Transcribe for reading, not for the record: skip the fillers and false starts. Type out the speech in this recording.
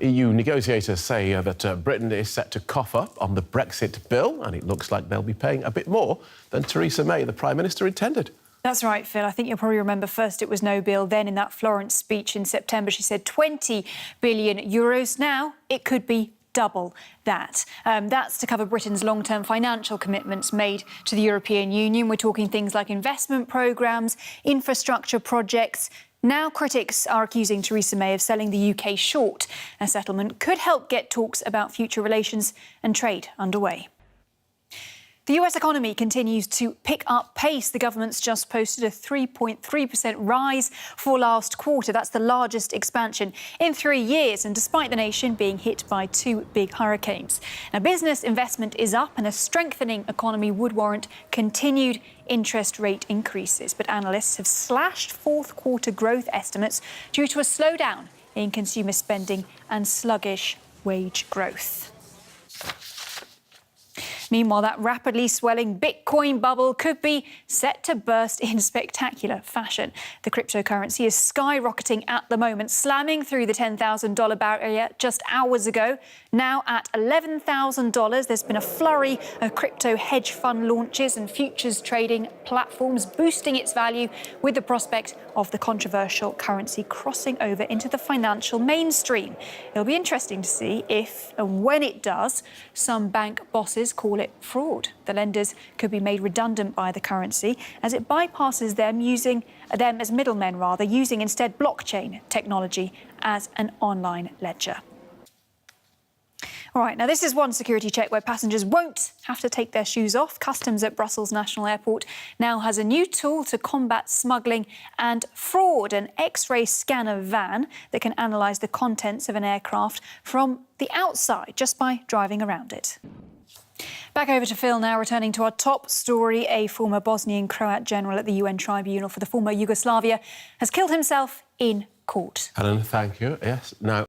EU negotiators say that Britain is set to cough up on the Brexit bill, and it looks like they'll be paying a bit more than Theresa May, the Prime Minister, intended. That's right, Phil. I think you'll probably remember first it was no bill. Then in that Florence speech in September, she said 20 billion euros. Now it could be double that. That's to cover Britain's long-term financial commitments made to the European Union. We're talking things like investment programmes, infrastructure projects. Now critics are accusing Theresa May of selling the UK short. A settlement could help get talks about future relations and trade underway. The US economy continues to pick up pace. The government's just posted a 3.3% rise for last quarter. That's the largest expansion in 3 years, and despite the nation being hit by 2 big hurricanes. Now, business investment is up, and a strengthening economy would warrant continued interest rate increases. But analysts have slashed fourth quarter growth estimates due to a slowdown in consumer spending and sluggish wage growth. Meanwhile, that rapidly swelling Bitcoin bubble could be set to burst in spectacular fashion. The cryptocurrency is skyrocketing at the moment, slamming through the $10,000 barrier just hours ago. Now at $11,000, there's been a flurry of crypto hedge fund launches and futures trading platforms boosting its value with the prospect of the controversial currency crossing over into the financial mainstream. It'll be interesting to see if and when it does, some bank bosses call it fraud. The lenders could be made redundant by the currency as it bypasses them as middlemen, using instead blockchain technology as an online ledger. All right, now this is one security check where passengers won't have to take their shoes off. Customs at Brussels National Airport now has a new tool to combat smuggling and fraud, an X-ray scanner van that can analyse the contents of an aircraft from the outside just by driving around it. Back over to Phil now, returning to our top story. A former Bosnian Croat general at the UN Tribunal for the former Yugoslavia has killed himself in court. Helen, thank you. Yes, now...